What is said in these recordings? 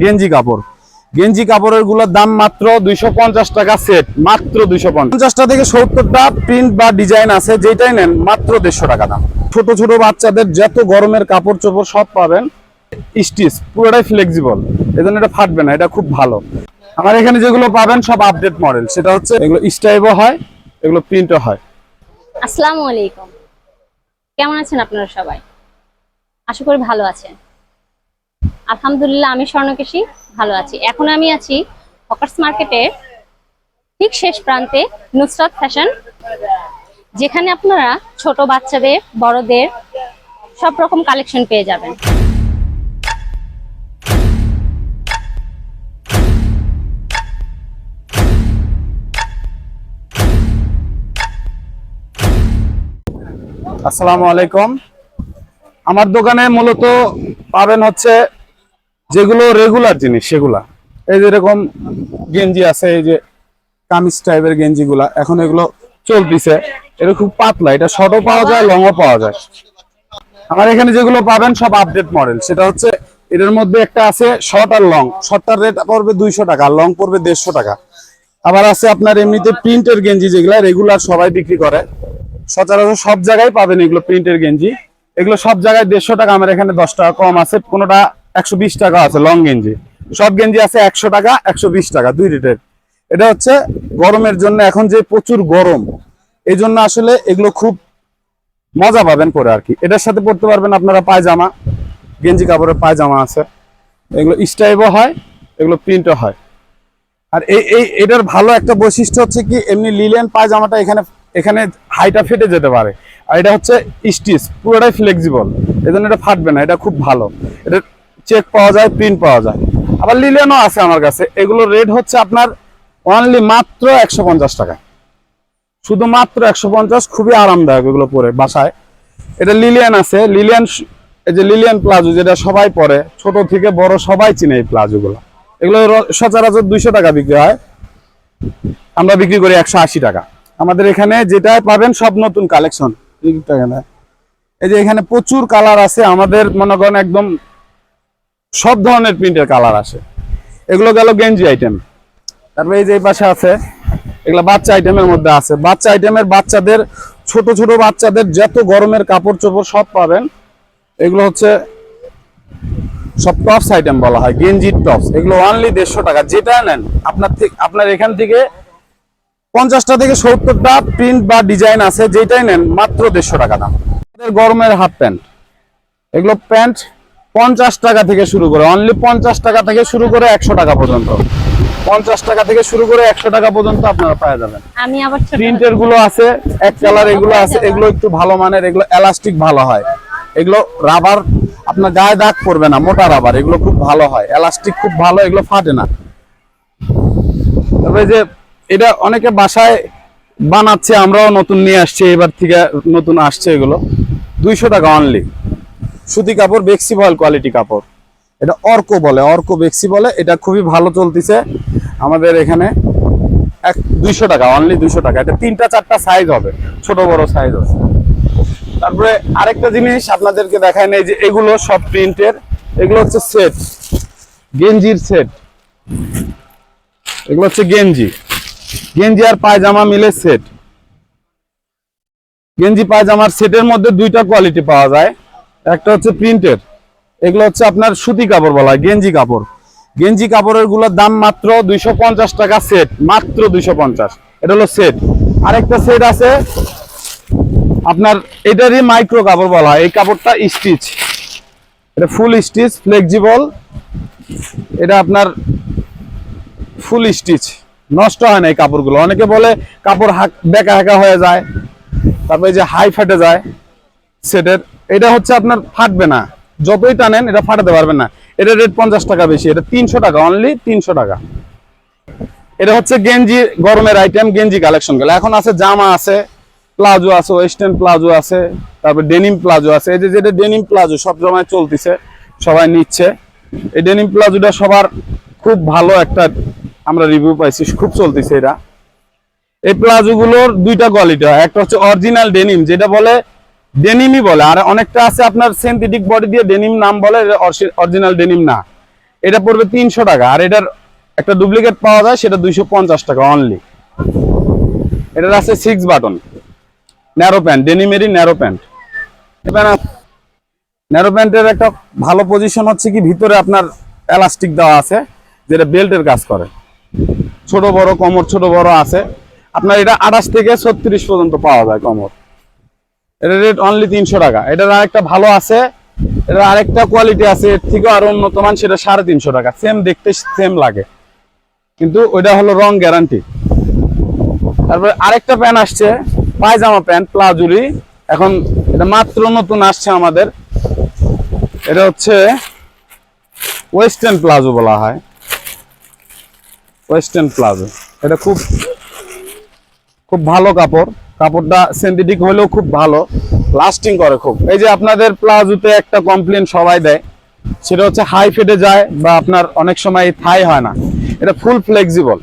গেঞ্জি কাপড়। গেঞ্জি কাপড়ের গুলোর দাম মাত্র 250 টাকা সেট, মাত্র 250টা থেকে 70টা প্রিন্ট বা ডিজাইন আছে, যেটাই নেন মাত্র 150 টাকা দাম। ছোট ছোট বাচ্চাদের যত গরমের কাপড় চোপড় সব পাবেন, স্টিচ পুরোটাই ফ্লেক্সিবল, এজন্য এটা ফাটবে না, এটা খুব ভালো। আমার এখানে যেগুলো পাবেন সব আপডেট মডেল, সেটা হচ্ছে এগুলো স্টাইপও হয়, এগুলো প্রিন্টও হয়। আসসালামু আলাইকুম, কেমন আছেন আপনারা সবাই? আশা করি ভালো আছেন। আলহামদুলিল্লাহ, আমি স্বর্ণকেশী ভালো আছি। এখন আমি আছি হকার্স মার্কেটের ঠিক শেষ প্রান্তে, নুসরাত ফ্যাশন, যেখানে আপনারা ছোট বাচ্চাদের বড়দের সব রকম কালেকশন পেয়ে যাবেন। আসসালামু আলাইকুম। আমার দোকানে মূলত পাবেন হচ্ছে যেগুলো রেগুলার জিনিস, সেগুলা এই যেরকম গেঞ্জি আছে, এই যে কামিজ টাইপের গেঞ্জিগুলা এখন এগুলো চলতেছে, এটা খুব পাতলা, এটা শর্টও পাওয়া যায়, লংও পাওয়া যায়। আমার এখানে যেগুলো পাবেন সব আপডেট মডেল, সেটা হচ্ছে এটার মধ্যে একটা আছে শর্ট আর লং। শর্টটার রেট পড়বে 200 টাকা, আর লং পড়বে 150 টাকা। আবার আছে আপনার এমনিতে প্রিন্টের গেঞ্জি, যেগুলা রেগুলার সবাই বিক্রি করে, সচরাচর সব জায়গায় পাবেন এগুলো প্রিন্টের গেঞ্জি। এগুলো সব জায়গায় 150 টাকা, আমার এখানে 10 টাকা কম আছে, কোনোটা 120 টাকা আছে। লং গেঞ্জি সব গেঞ্জি আছে 100 টাকা, 120 টাকা, দুই রেটের। এটা হচ্ছে গরমের জন্য, এখন যে প্রচুর গরম, এই জন্য আসলে এগুলো খুব মজা পাবেন পরে আর কি। এটার সাথে পড়তে পারবেন আপনারা পায়জামা, গেঞ্জি কাপড়ের পায়জামা আছে, এগুলো স্টাইপও হয়, এগুলো প্রিন্টও হয়। আর এটার ভালো একটা বৈশিষ্ট্য হচ্ছে কি, এমনি লিলেন পায়জামাটা এখানে এখানে হাইটা ফেটে যেতে পারে, আর এটা হচ্ছে স্টিচ পুরোটাই ফ্লেক্সিবল, এজন্য এটা ফাটবে না, এটা খুব ভালো। এটা চেক পাওয়া যায়, প্রিন্ট পাওয়া যায়, আবার লিলেনও আছে আমার কাছে। এগুলো রেট হচ্ছে আপনার অনলি মাত্র 150 টাকা, শুধুমাত্র 150। খুবই আরামদায়ক এগুলো পরে বাসায়। এটা লিলিয়ান আছে, লিলিয়ান, এই যে লিলিয়ান প্লাজো, যেটা সবাই পরে, ছোট থেকে বড় সবাই চিনে এই প্লাজোগুলো। এগুলো সচরাচর 200 টাকা বিক্রি হয়, আমরা বিক্রি করি 180 টাকা। আমাদের এখানে যেটাই পাবেন সব নতুন কালেকশন। এই যে এখানে প্রচুর কালার আছে আমাদের, মনে করেন একদম সব ধরনের প্রিন্টের কালার আছে। এগুলো গেল গেঞ্জি আইটেম। তারপরে এই যে পাশে আছে, এগুলো বাচ্চা আইটেমের মধ্যে আছে। বাচ্চা আইটেমের, বাচ্চাদের ছোট ছোট বাচ্চাদের যত গরমের কাপড় চোপড় সব পাবেন। এগুলো হচ্ছে সব টপস আইটেম বলা হয়, গেঞ্জির টপস। এগুলো অনলি 150 টাকা, যেটা নেন আপনার এখান থেকে 50টা থেকে 70টা প্রিন্ট বা ডিজাইন আছে, যেটাই নেন মাত্র 150 টাকা দাম। গরমের হাফ প্যান্ট, এগুলো প্যান্ট 50 টাকা থেকে শুরু করে, অনলি 50 টাকা থেকে শুরু করে 100 টাকা পর্যন্ত, 50 টাকা থেকে শুরু করে 100 টাকা পর্যন্ত আপনারা পাওয়া যাবেন। আমি আবার প্রিন্টের গুলো আছে, এক কালার এগুলো আছে, এগুলো একটু ভালো মানের, এগুলো এলাস্টিক ভালো হয়, এগুলো রাবার আপনার গায়ে দাগ পড়বে না, মোটা রাবার, এগুলো খুব ভালো হয়, এলাস্টিক খুব ভালো, এগুলো ফাটে না। তবে যে এটা অনেকে বাসায় বানাচ্ছে, আমরাও নতুন নিয়ে আসছি, এবার থেকে নতুন আসছে। এগুলো 200 টাকা অনলি, সুতি কাপড়, বেক্সি বয়েল কোয়ালিটি কাপড়। এটা অর্ক বলে, অর্ক বেক্সি বলে, এটা খুবই ভালো চলতেছে আমাদের এখানে। 200 টাকা অনলি, 200 টাকা। এটা 3টা 4টা সাইজ হবে, ছোট বড় সাইজ আছে। তারপরে আরেকটা জিনিস আপনাদেরকে দেখায় নেই, যে এগুলো সব প্রিন্টের, এগুলো হচ্ছে সেট, গেঞ্জির সেট। এগুলো হচ্ছে গেঞ্জি, গেঞ্জি আর পায়জামা মিলে সেট। গেঞ্জি পায়জামার সেটের মধ্যে 2টা কোয়ালিটি পাওয়া যায়, একটা হচ্ছে প্রিন্টের, এগুলো হচ্ছে আপনার সুতি কাপড় বলা হয়, গেঞ্জি কাপড়। গেঞ্জি কাপড়ের গুলোর দাম মাত্র 250 টাকা সেট, মাত্র 250। এটা হলো সেট। আরেকটা সেট আছে আপনার, এটারই মাইক্রো কাপড় বলা হয়, এই কাপড়টা স্টিচ, এটা ফুল স্টিচ ফ্লেক্সিবল, এটা আপনার ফুল স্টিচ, নষ্ট হয় না এই কাপড়গুলো। অনেকে বলে কাপড় বেঁকা হাঁকা হয়ে যায়, তারপরে যে হাই ফাটে যায় সেটের, এটা হচ্ছে আপনার ফাটবে না, যতই টানেন এটা ফাটাতে পারবেন না। এটা রেট 50 টাকা বেশি, এটা 300 টাকা অনলি, 300 টাকা। এটা হচ্ছে গেঞ্জি, গরমের আইটেম, গেঞ্জি কালেকশন গুলো। এখন আছে জামা আছে, প্লাজো আছে, ওয়েস্টার্ন প্লাজো আছে, তারপর ডেনিম প্লাজো আছে। এই যে যেটা ডেনিম প্লাজো সব সময় চলতেছে, সবাই নিচ্ছে। এই ডেনিম প্লাজোটা সবার খুব ভালো একটা আমরা রিভিউ পাইছি, খুব চলতেছে এটা। এই প্লাজো গুলোর 2টা কোয়ালিটি হয়, একটা হচ্ছে অরিজিনাল ডেনিম, যেটা বলে ডেনিমই বলে, আর অনেকটা আছে আপনার সিনথেটিক বডি দিয়ে ডেনিম নাম বলে, অরিজিনাল ডেনিম না। এটা পড়বে 300 টাকা। আর এটার একটা ডুপ্লিকেট পাওয়া যায়, সেটা 250 টাকা অনলি। এটার আছে 6 বাটন ন্যারো প্যান্ট, ডেনিমেরি ন্যারো প্যান্ট। এবার ন্যারো প্যান্টের একটা ভালো পজিশন হচ্ছে কি, ভিতরে আপনার এলাস্টিক দেওয়া আছে যেটা বেল্টের কাজ করে। ছোট বড় কোমর ছোট বড় আছে। আপনার এটা 28 থেকে 36 পর্যন্ত পাওয়া যায় কোমর। এটার রেট অনলি 300 টাকা। এটার আরেকটা ভালো আছে, এটার আরেকটা কোয়ালিটি আছে এর থেকে আরো উন্নত মান, সেটা 350 টাকা। সেম দেখতে সেম লাগে, কিন্তু ওইটা হলো রং গ্যারান্টি। তারপরে আরেকটা প্যান্ট আসছে, পায়জামা প্যান্ট প্লাজুরি। এখন এটা মাত্র নতুন আসছে আমাদের। এটা হচ্ছে ওয়েস্টার্ন প্লাজো বলা হয়, ওয়েস্টার্ন প্লাজো। এটা খুব খুব ভালো কাপড়, কাপড়টা সিনথেটিক হলেও খুব ভালো, লাস্টিং করে খুব। এই যে আপনাদের প্লাজোতে একটা কমপ্লেন সবাই দেয়, সেটা হচ্ছে হাই ফেটে যায় বা আপনার অনেক সময় থাই হয় না। এটা ফুল ফ্লেক্সিবল,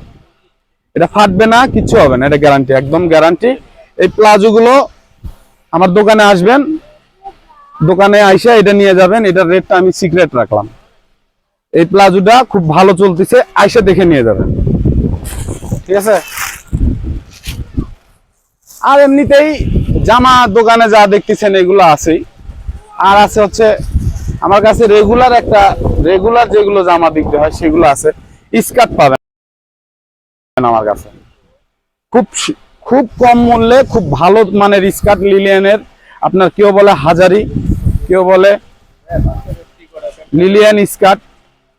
এটা ফাটবে না, কিচ্ছু হবে না, এটা গ্যারান্টি, একদম গ্যারান্টি। এই প্লাজোগুলো আমার দোকানে আসবেন, দোকানে আইসা এটা নিয়ে যাবেন। এটার রেটটা আমি সিক্রেট রাখলাম। এই প্লাজোটা খুব ভালো চলতেছে, আইসা দেখে নিয়ে যাবেন, ঠিক আছে? আর এমনিতেই জামা দোকানে যা দেখতেছেন এগুলো আছেই। আর আছে হচ্ছে আমার কাছে রেগুলার যেগুলো জামা বিক্রি হয় সেগুলো আছে। স্কার্ট পাবেন আমার কাছে খুব খুব কম মূল্যে, খুব ভালো মানের স্কার্ট লিলিয়ানের। আপনার কেউ বলে হাজারি, কেউ বলে লিলিয়ান স্কার্ট।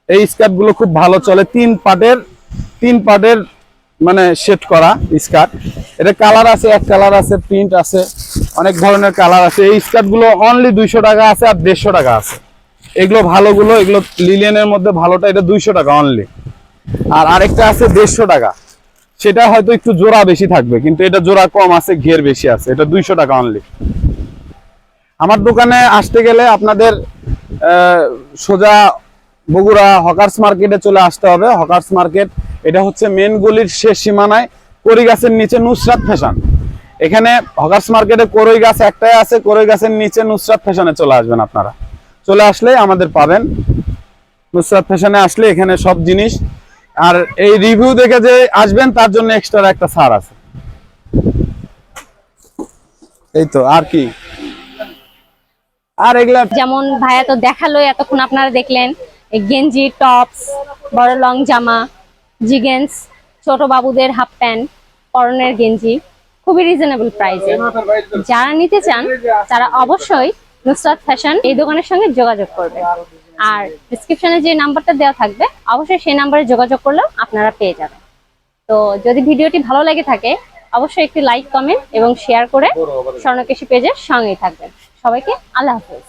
এই স্কার্টগুলো খুব ভালো চলে, তিন পার্টের মানে সেট করা স্কার্ট। এটা কালার আছে, এক কালার আছে, প্রিন্ট আছে, অনেক ধরনের কালার আছে। এই স্কার্টগুলো অনলি 200 টাকা আছে আর 150 টাকা আছে। এগুলো ভালোগুলো, এগুলো লিলিয়ানের মধ্যে ভালোটা, এটা 200 টাকা অনলি। আর আরেকটা আছে 150 টাকা, সেটা হয়তো একটু জোড়া বেশি থাকবে, কিন্তু এটা জোড়া কম আছে, ঘের বেশি আছে। এটা 200 টাকা অনলি। আমার দোকানে আসতে গেলে আপনাদের সোজা বগুড়া হকার্স মার্কেটে চলে আসতে হবে। হকার্স মার্কেট এটা হচ্ছে মেন গলির শেষ সীমানায়, কড়ই গাছের নিচে নুসরাত ফ্যাশন। এখানে হকার্স মার্কেটে কড়ই গাছ একটাই আছে, কড়ই গাছের নিচে নুসরাত ফ্যাশনে চলে আসবেন। আপনারা চলে আসলে আমাদের পাবেন। নুসরাত ফ্যাশনে আসলে এখানে সব জিনিস, আর এই রিভিউ দেখে যে আসবেন তার জন্য এক্সট্রা একটা ছাড় আছে। এই তো, আর কি। আর এগুলা যেমন ভাইয়া তো দেখালো, এতক্ষণ আপনারা দেখলেন এই গেঞ্জি, টপস, বড় লং জামা, জিগেন্স, ছোট বাবুদের হাফ প্যান্ট, পরনের গেঞ্জি, খুবই রিজনেবল প্রাইসে। যারা নিতে চান তারা অবশ্যই নুসরাত ফ্যাশন এই দোকানের সঙ্গে যোগাযোগ করবে। আর ডিসক্রিপশনে যে নাম্বারটা দেওয়া থাকবে অবশ্যই সেই নাম্বারে যোগাযোগ করলেও আপনারা পেয়ে যাবেন। তো যদি ভিডিওটি ভালো লেগে থাকে অবশ্যই একটি লাইক, কমেন্ট এবং শেয়ার করে স্বর্ণকেশী পেজের সঙ্গেই থাকবেন। সবাইকে আল্লাহ হাফেজ।